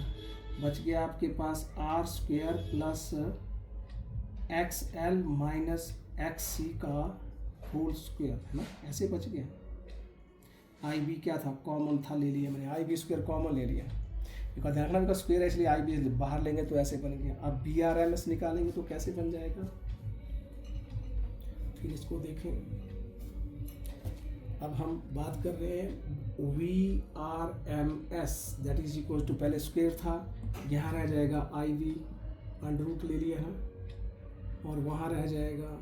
बच गया आपके पास R square plus X L minus X C का होल स्क्वेयर, है ना, ऐसे बच गया। आई बी क्या था, कॉमन था, ले लिया मैंने, आई बी स्क्वेयर कॉमन ले लिया, बिकॉज देखना का स्क्वेयर है इसलिए आई बी बाहर लेंगे तो ऐसे बन गया। अब बी आर एम एस निकालेंगे तो कैसे बन जाएगा, फिर इसको देखें। अब हम बात कर रहे हैं V R M S that is equal to, पहले स्क्वेयर था, यहाँ रह जाएगा आई वी अंडर रूट ले लिया है, और वहाँ रह जाएगा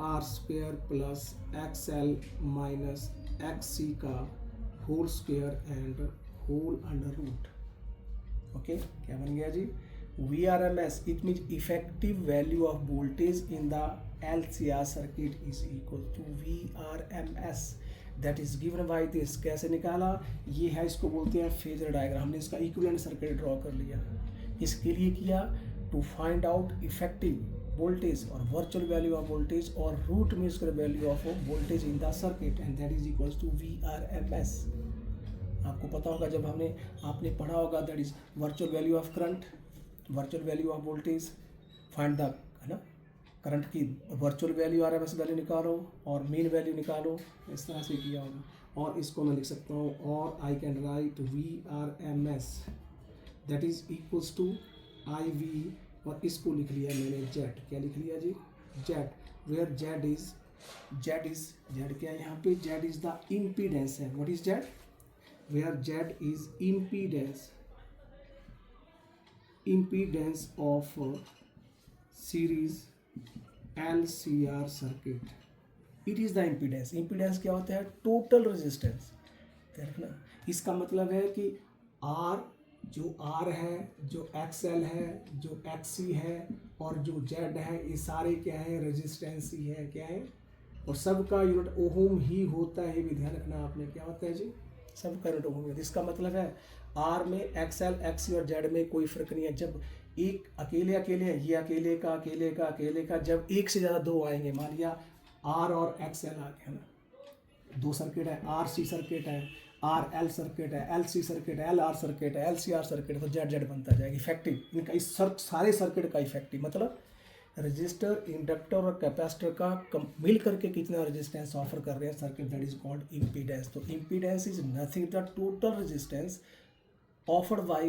R square plus X L minus X C का whole square and whole under root. Okay, क्या बन गया जी, V R M S it means effective value of voltage in the LCR circuit is equal to V R M S that is given by this. कैसे निकाला, ये है, इसको बोलते हैं फेजर डायग्राम। हमने इसका इक्विवेलेंट सर्किट ड्रॉ कर लिया, इसके लिए किया to find out effective voltage और वर्चुअल वैल्यू ऑफ वोल्टेज और root means value of voltage in the circuit and that is equals to V R M S. आपको पता होगा जब आपने पढ़ा होगा that is virtual value of current, virtual value of voltage, find the, है ना, करंट की virtual value R M S value निकालो और मीन वैल्यू निकालो, इस तरह से किया होगा। और इसको मैं लिख सकता हूँ, और I can write V R M S that is equals to I V, और इसको लिख लिया मैंने जेड, क्या लिख लिया जी, Z, where Z is Z क्या है यहाँ पे, जेड इज द इम्पीडेंस है, what is Z, where Z is impedance of series LCR circuit. It is the impedance. impedance क्या होता है, टोटल रेजिस्टेंस। देखना, इसका मतलब है कि R, जो R है, जो XL है, जो XC है और जो Z है, ये सारे क्या है, रेजिस्टेंस ही है, क्या है, और सबका यूनिट ओहम ही होता है, भी ध्यान रखना आपने, क्या होता है जी, सब यूनिट ओहम है। इसका मतलब है R में XL, XC और Z में कोई फर्क नहीं है। जब एक अकेले है, ये अकेले का, जब एक से ज़्यादा दो आएंगे, मान लिया R और XL आ गया ना, दो सर्किट है, RC सर्किट है, RL सर्किट है, LC सर्किट है, LR सर्किट है, LCR सर्किट है, तो Z बनता जाएगा इफेक्टिव। इनका इस सारे सर्किट का इफेक्टिव मतलब रजिस्टर, इंडक्टर और कैपेसिटर का मिल करके कितना रेजिस्टेंस ऑफर कर रहे हैं circuit, that is called impedance. तो impedance is nothing the total resistance offered by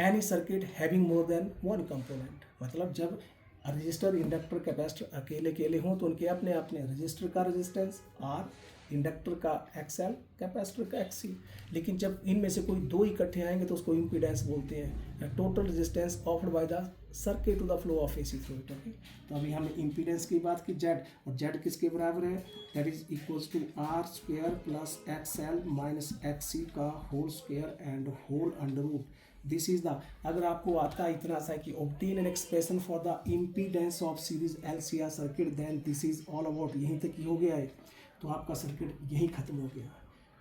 any circuit having more than one component. मतलब जब रजिस्टर, इंडक्टर, कैपेसिटर अकेले हों तो उनके अपने रजिस्टर का रेजिस्टेंस आर, इंडक्टर का XL, कैपेसिटर का XC। लेकिन जब इनमें से कोई दो इकट्ठे आएंगे तो उसको इम्पीडेंस बोलते हैं, total resistance offered by the circuit to the flow of AC fluid. Okay, तो अभी हमने इम्पीडेंस की बात की, जेड, और जेड किसके बराबर है, that is equals to R square plus XL minus XC का whole square and whole under root. This is the, अगर आपको आता है इतना सा कि obtain an expression for the impedance of series LCR circuit, then this is all about, यहीं तक ही हो गया है, तो आपका सर्किट यहीं खत्म हो गया।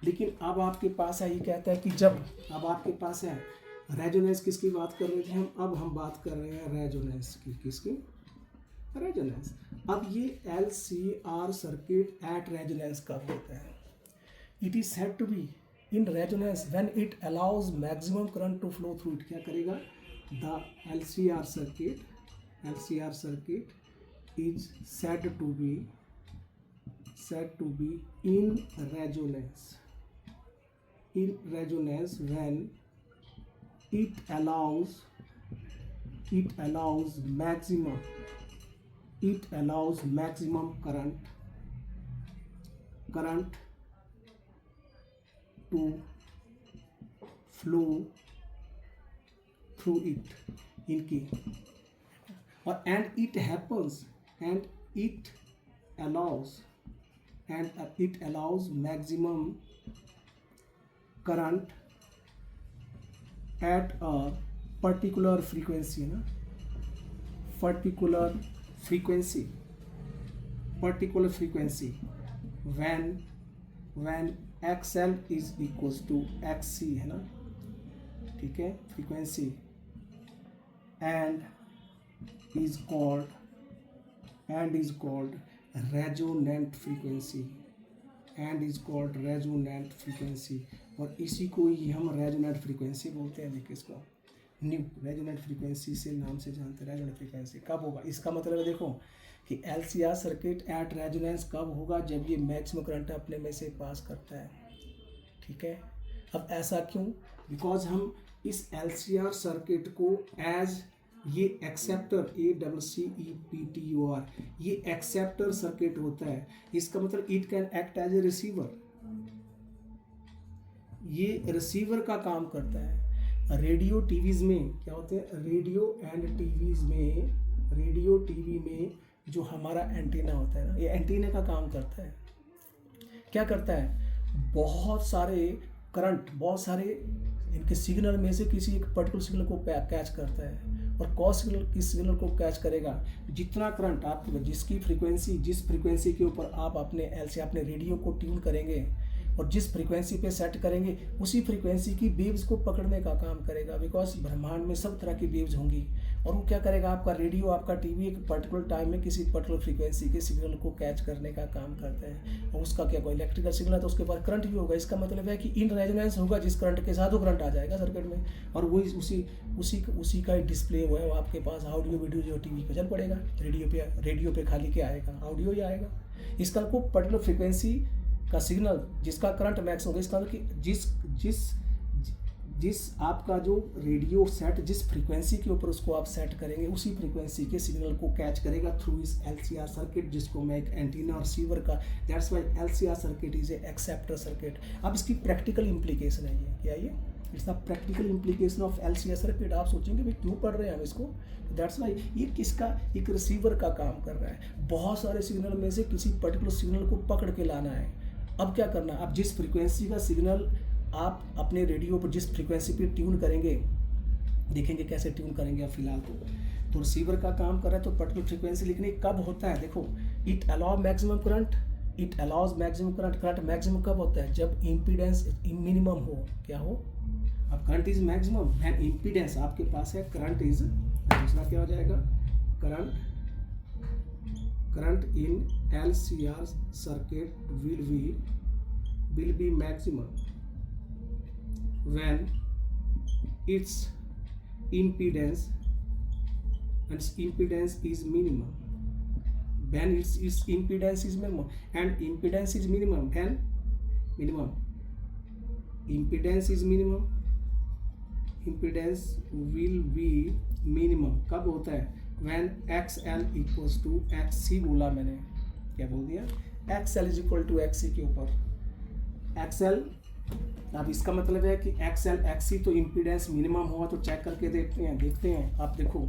लेकिन अब आपके पास है, ये कहता है कि जब अब आपके पास है रेजोनेंस, किसकी बात कर रहे थे हम, अब हम बात कर रहे हैं रेजोनेंस की, किसकी, रेजोनेंस। अब ये LCR सर्किट एट रेजोनेंस कब होता है, it is said to be in resonance when it allows maximum current to flow through it. क्या करेगा, the LCR circuit is said to be in resonance when it allows maximum current to flow through it इनकी, और and it allows maximum current at a particular frequency, ना, particular frequency when XL is equals to XC, है ना, ठीक है, frequency and is called resonant frequency, और इसी को ही हम रेजोनेंट फ्रीक्वेंसी बोलते हैं। देखिए इसको न्यू रेजोनेंट फ्रीक्वेंसी से नाम से जानते हैं। रेजोनेंट फ्रीक्वेंसी कब होगा, इसका मतलब है देखो कि LCR सर्किट एट रेजोनेंस कब होगा, जब ये मैक्सिमम करंट अपने में से पास करता है। ठीक है, अब ऐसा क्यों, बिकॉज हम इस LCR सर्किट को एज ये एक्सेप्टर ACCEPTUR ये एक्सेप्टर सर्किट होता है। इसका मतलब it can act as a receiver, ये रिसीवर का काम करता है। रेडियो टीवीज में क्या होते हैं, रेडियो टीवी में जो हमारा एंटीना होता है ना, ये एंटीना का काम करता है। क्या करता है, बहुत सारे करंट, बहुत सारे इनके सिग्नल में से किसी एक पर्टिकुलर सिग्नल को कैच करता है। और कौन सिग्नल किस सिग्नल को कैच करेगा, जितना करंट आपके जिसकी फ्रीक्वेंसी, जिस फ्रीक्वेंसी के ऊपर आप अपने अपने रेडियो को ट्यून करेंगे और जिस फ्रीक्वेंसी पे सेट करेंगे उसी फ्रीक्वेंसी की वेव्स को पकड़ने का काम करेगा। बिकॉज ब्रह्मांड में सब तरह की वेव्स होंगी और वो क्या करेगा, आपका रेडियो, आपका टीवी एक पर्टिकुलर टाइम में किसी पर्टिकुलर फ्रीक्वेंसी के सिग्नल को कैच करने का काम करता है। और उसका क्या कोई इलेक्ट्रिकल सिग्नल है तो उसके बाद करंट भी होगा। इसका मतलब है कि इन रेजोनेंस होगा, जिस करंट के साथ वो करंट आ जाएगा सर्किट में, और वही उसी का डिस्प्ले वो है वो आपके पास ऑडियो वीडियो जो टीवी पे चल पड़ेगा। रेडियो पे खाली क्या आएगा, ऑडियो ही आएगा। इसका को पर्टिकुलर फ्रीक्वेंसी का सिग्नल जिसका करंट मैक्स होगा, इसका मतलब कि जिस आपका जो रेडियो सेट जिस फ्रीक्वेंसी के ऊपर उसको आप सेट करेंगे उसी फ्रीक्वेंसी के सिग्नल को कैच करेगा थ्रू इस LCR सर्किट, जिसको मैं एक एंटीना और रिसीवर का, that's why LCR circuit is a acceptor circuit. अब इसकी प्रैक्टिकल इम्प्लीकेशन है ये, क्या ये, it's the practical implication of LCR circuit. आप सोचेंगे भाई क्यों पढ़ रहे हैं हम इसको, दैट्स व्हाई ये किसका, एक रिसीवर का काम कर रहा है। बहुत सारे सिग्नल में से किसी पर्टिकुलर सिग्नल को पकड़ के लाना है। अब क्या करना, अब जिस फ्रीक्वेंसी का सिग्नल आप अपने रेडियो पर जिस फ्रीक्वेंसी पे ट्यून करेंगे, देखेंगे कैसे ट्यून करेंगे। अब फिलहाल तो रिसीवर का काम कर रहा है, तो पर्टिकुलर फ्रीक्वेंसी लिखने कब होता है, देखो it allow maximum current, it allows maximum current. Current maximum कब होता है, जब इम्पीडेंस मिनिमम हो, क्या हो, अब current is maximum and impedance आपके पास है, करंट इज, दूसरा क्या हो जाएगा, current in LCR circuit will be maximum when its impedance is minimum, when its impedance is minimum, and impedance is minimum when impedance will be minimum कब होता है, when XL equals to XC, बोला मैंने, क्या बोल दिया, XL is equal to XC के ऊपर XL। अब इसका मतलब है कि XL XC तो इम्पीडेंस मिनिमम हुआ, तो चेक करके देखते हैं। आप देखो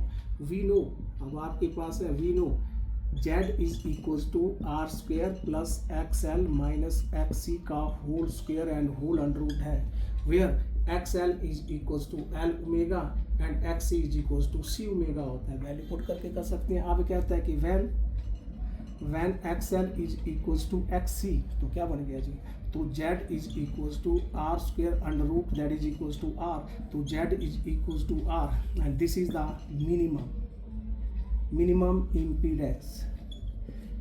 वी नो, अब आपके पास है we know Z is equals to R square plus XL minus XC का whole square and whole under root है, where XL is equals to L omega and XC is equals to C omega होता है। Value put करके कर सकते हैं। अब क्या होता है कि when XL is equals to XC, तो क्या बन गया जी, तो Z is equals to R square under root that is equals to R, तो Z is equals to R and this is the minimum impedance।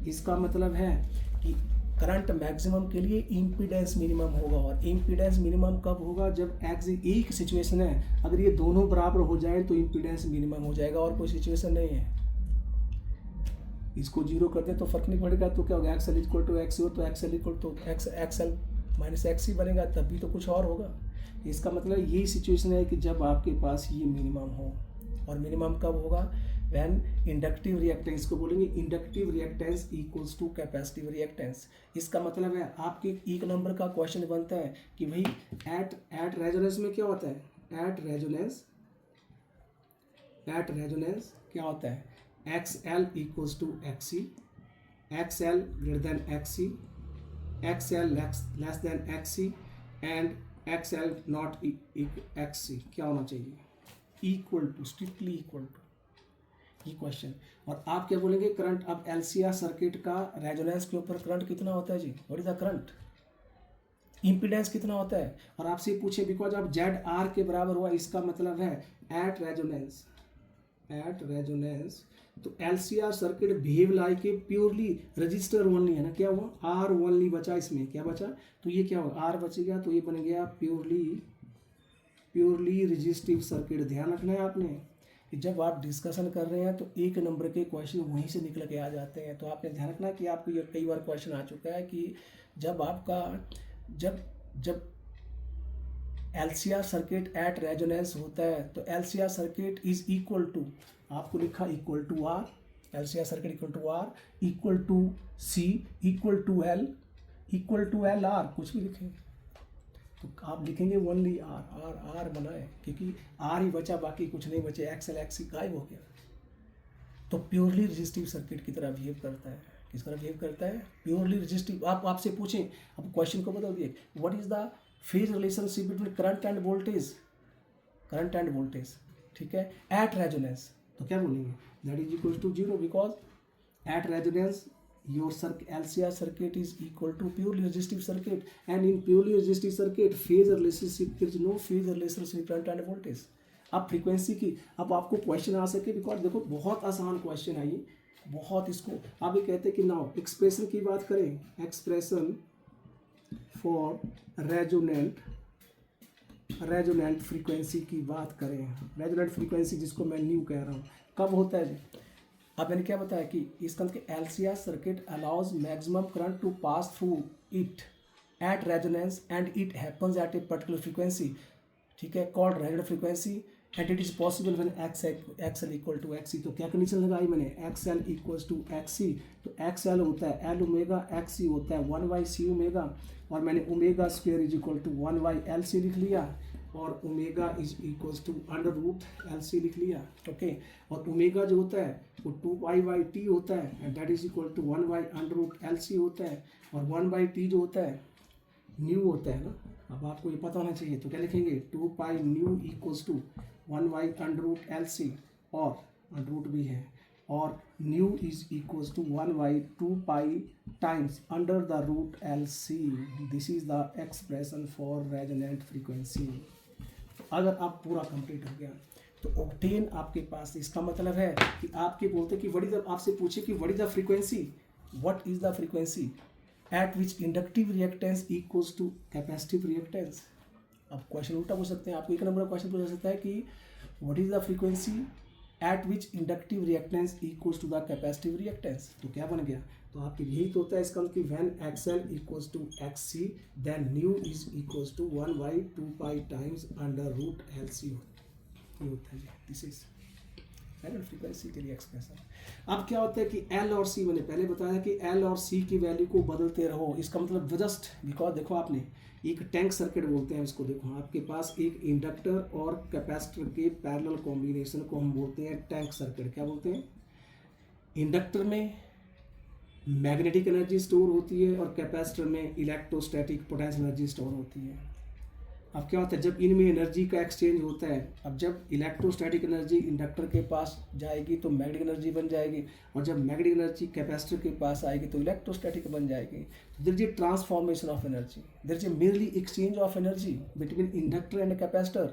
इसका मतलब है कि करंट मैक्सिमम के लिए इम्पीडेंस मिनिमम होगा, और इम्पीडेंस मिनिमम कब होगा, जब एक्स, एक सिचुएशन है, अगर ये दोनों बराबर हो जाए तो इम्पीडेंस मिनिमम हो जाएगा, और कोई सिचुएशन नहीं है। इसको जीरो कर दें तो फर्क नहीं पड़ेगा, तो क्या होगा, XL इक्वल टू XC हो तो XL equal to XL minus XC बनेगा, तब भी तो कुछ और होगा। इसका मतलब यही सिचुएशन है कि जब आपके पास ये मिनिमम हो, और मिनिमम कब होगा, व्हेन इंडक्टिव रिएक्टेंस को बोलेंगे inductive reactance equals to capacitive reactance. इसका मतलब है आपके एक नंबर का क्वेश्चन बनता है कि भाई एट रेजोनेंस में क्या होता है, एट रेजोनेंस क्या होता है, XL equals to XC, XL greater than XC, XL less than XC and XL not XC क्या होना चाहिए, equal to, strictly equal to, ये क्वेश्चन। और आप क्या बोलेंगे, करंट, अब LCR सर्किट का रेजोनेंस के ऊपर करंट कितना होता है जी, what is the current, impedance कितना होता है, और आपसे पूछे बिकॉज अब ZR के बराबर हुआ, इसका मतलब है एट एट रेजोनेंस, तो LCR circuit behave like a purely register only, है ना, क्या हुआ, आर ओनली बचा, इसमें क्या बचा, तो ये क्या होगा, आर बच गया, तो ये बन गया प्योरली रजिस्टिव सर्किट। ध्यान रखना है आपने कि जब आप डिस्कशन कर रहे हैं तो एक नंबर के क्वेश्चन वहीं से निकल के आ जाते हैं, तो आपने ध्यान रखना है कि आपको ये कई बार क्वेश्चन आ चुका है कि जब आपका जब एलसीआर सर्किट एट रेजोनेंस होता है तो LCR circuit is equal to, आपको लिखा equal to R, LCR circuit equal to R, equal to C, equal to L R, कुछ भी लिखेंगे तो आप लिखेंगे ओनली आर बनाए, क्योंकि आर ही बचा, बाकी कुछ नहीं बचे, एक्सएल एक्सी गायब हो गया। तो प्योरली रजिस्टिव सर्किट की तरह बिहेव करता है, किस तरह बिहेव करता है, प्योरली रजिस्टिव। आपसे पूछें, अब क्वेश्चन को बदल दिए, what is the phase relationship between current and voltage, ठीक है, एट रेजोनेंस, तो क्या बोलेंगे, that is equal to 0, because at resonance your LCR circuit is equal to purely resistive circuit, and in purely resistive circuit phase relationship, there is no phase relationship current and voltage। अब frequency की, अब आपको question आ सके, because देखो बहुत आसान question है ये, बहुत, इसको आप ये कहते हैं कि नाउ एक्सप्रेशन की बात करें, एक्सप्रेशन फॉर रेजोनेंट फ्रीक्वेंसी की बात करें, रेजोनेंट फ्रीक्वेंसी जिसको मैं न्यू कह रहा हूँ, कब होता है जी। अब मैंने क्या बताया कि इसका LCR circuit allows maximum current to pass through it at resonance and it happens at a particular frequency, ठीक है, called resonant frequency, and it is possible when XL equal to XC. तो क्या कंडीशन लगाई मैंने, XL equals to XC, तो XL होता है L omega, XC होता है 1/c ओमेगा, और मैंने omega square is equal to 1/LC लिख लिया, और omega is equals to √LC लिख लिया, ओके। और ओमेगा जो होता है वो 2π/t होता है, and that is equal to 1/√LC होता है, और 1/t जो होता है न्यू होता है ना, अब आपको ये पता होना चाहिए, तो क्या लिखेंगे, 2π न्यू इक्वल्स टू 1/√LC, और √ भी है, और nu is equals to 1/2π times √LC। This is the expression for resonant frequency. अगर आप पूरा कंप्लीट हो गया तो ऑब्टेन आपके पास, इसका मतलब है कि आपके बोलते कि व्हाट इज द, आपसे पूछे कि what is the frequency, what is the frequency at which inductive reactance equals to capacitive reactance. अब क्वेश्चन उल्टा पूछ सकते हैं, आपको एक नंबर का क्वेश्चन पूछा सकता है कि what is the frequency at which inductive reactance equals to the capacitive reactance, तो क्या बन गया, तो आपके यही तो होता है इसका कि when XL equals to XC then nu is equals to 1/2π times √LC होता है जी। दिस इज रेजोनेंट फ्रीक्वेंसी के लिए एक्सप्रेशन। अब क्या होता है कि एल और सी, मैंने पहले बताया कि एल और सी की वैल्यू को बदलते रहो, इसका मतलब जस्ट बिकॉज देखो आपने एक टैंक सर्किट बोलते हैं इसको, देखो आपके पास एक इंडक्टर और कैपेसिटर के पैरेलल कॉम्बिनेशन को हम बोलते हैं टैंक सर्किट। क्या बोलते हैं, इंडक्टर में मैग्नेटिक एनर्जी स्टोर होती है और कैपेसिटर में इलेक्ट्रोस्टैटिक पोटेंशियल एनर्जी स्टोर होती है। अब क्या होता है, जब इनमें एनर्जी का एक्सचेंज होता है, अब जब इलेक्ट्रोस्टैटिक एनर्जी इंडक्टर के पास जाएगी तो मैग्नेटिक एनर्जी बन जाएगी, और जब मैग्नेटिक एनर्जी कैपेसिटर के पास आएगी तो इलेक्ट्रोस्टैटिक बन जाएगी। There is a transformation of energy, there is a merely exchange of energy between inductor and capacitor,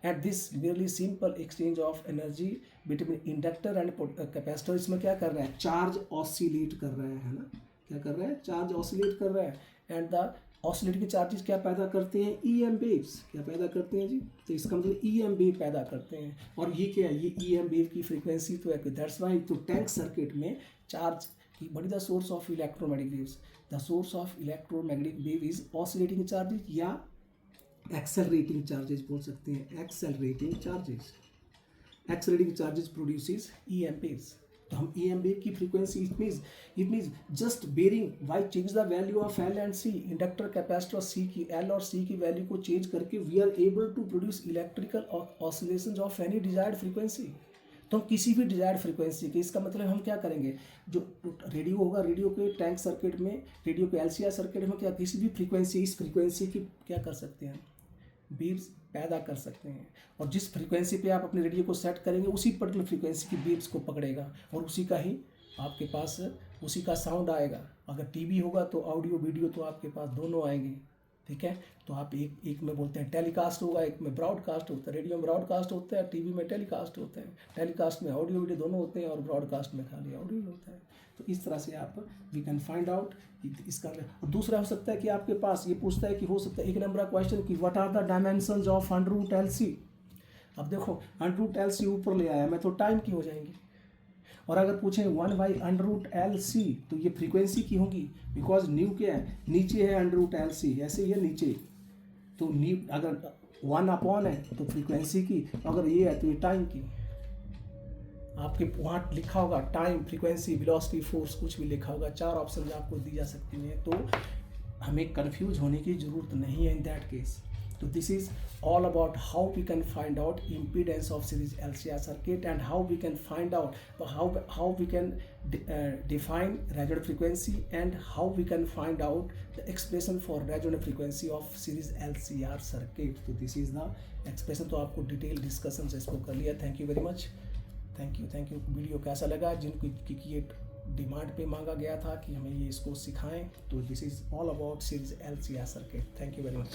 and this merely simple exchange of energy between inductor and capacitor, इसमें क्या कर रहा है, चार्ज ऑसिलेट कर रहा है ना, क्या कर रहा है, चार्ज ऑसिलेट कर रहा है, एंड द ऑसिलेटिंग चार्जेस क्या पैदा करते हैं, EM वेव्स, क्या पैदा करते हैं जी, तो इसका मतलब EM वेव पैदा करते हैं, और ये क्या है, ये EM वेव की फ्रीक्वेंसी तो है, दैट्स वाई तो टैंक सर्किट में चार्ज की बड़ी the source of electromagnetic waves, the source of electromagnetic wave is oscillating charges या एक्सेलरेटिंग चार्जेस बोल सकते हैं, accelerating charges produces EM waves. तो हम EM वेव की frequency, it means just varying by change the value of L and C, inductor capacitor C की L और C की वैल्यू को चेंज करके we are able to produce electrical oscillations of any desired frequency. तो हम किसी भी डिजायर्ड फ्रीक्वेंसी के, इसका मतलब हम क्या करेंगे, जो रेडियो होगा, रेडियो के टैंक सर्किट में, रेडियो के LCR सर्किट में क्या किसी भी फ्रीक्वेंसी, इस फ्रीक्वेंसी की क्या कर सकते हैं, बीट्स पैदा कर सकते हैं, और जिस फ्रीक्वेंसी पे आप अपने रेडियो को सेट करेंगे उसी पर्टिकुलर फ्रीक्वेंसी की बीट्स को पकड़ेगा, और उसी का ही आपके पास उसी का साउंड आएगा। अगर टीवी होगा तो ऑडियो वीडियो तो आपके पास दोनों आएंगे, ठीक है। तो आप एक में बोलते हैं टेलीकास्ट होगा, एक में ब्रॉडकास्ट होता है। रेडियो में ब्रॉडकास्ट होता है, टीवी में टेलीकास्ट होता है। टेलीकास्ट में ऑडियो वीडियो दोनों होते हैं और ब्रॉडकास्ट में खाली ऑडियो होता है। तो इस तरह से आप वी कैन फाइंड आउट इसका। और दूसरा हो सकता है कि आपके पास ये पूछता है कि हो सकता है एक नंबर क्वेश्चन कि what are the dimensions of √LC। अब देखो √LC ऊपर ले आया, मैं तो टाइम की हो जाएंगी। और अगर पूछें 1/√LC तो ये फ्रीक्वेंसी की होगी, बिकॉज न्यू क्या है, नीचे है √LC, ऐसे ही है नीचे। तो न्यू अगर 1 है तो फ्रीक्वेंसी की, अगर ये है तो ये टाइम की। आपके वहाँ लिखा होगा टाइम, फ्रीक्वेंसी, वेलोसिटी, फोर्स, कुछ भी लिखा होगा। 4 ऑप्शन आपको दी जा सकती हैं। तो हमें कंफ्यूज होने की ज़रूरत नहीं है in that case. So this is all about how we can find out impedance of series LCR circuit and how we can find out how we can define resonant frequency and how we can find out the expression for resonant frequency of series LCR circuit. So this is the expression. तो आपको detail discussion से इसको कर लिया। Thank you very much. Thank you. Video कैसा लगा? जिनको ये डिमांड पे मांगा गया था कि हमें ये इसको सिखाएं, तो this is all about series LCR circuit. Thank you very much.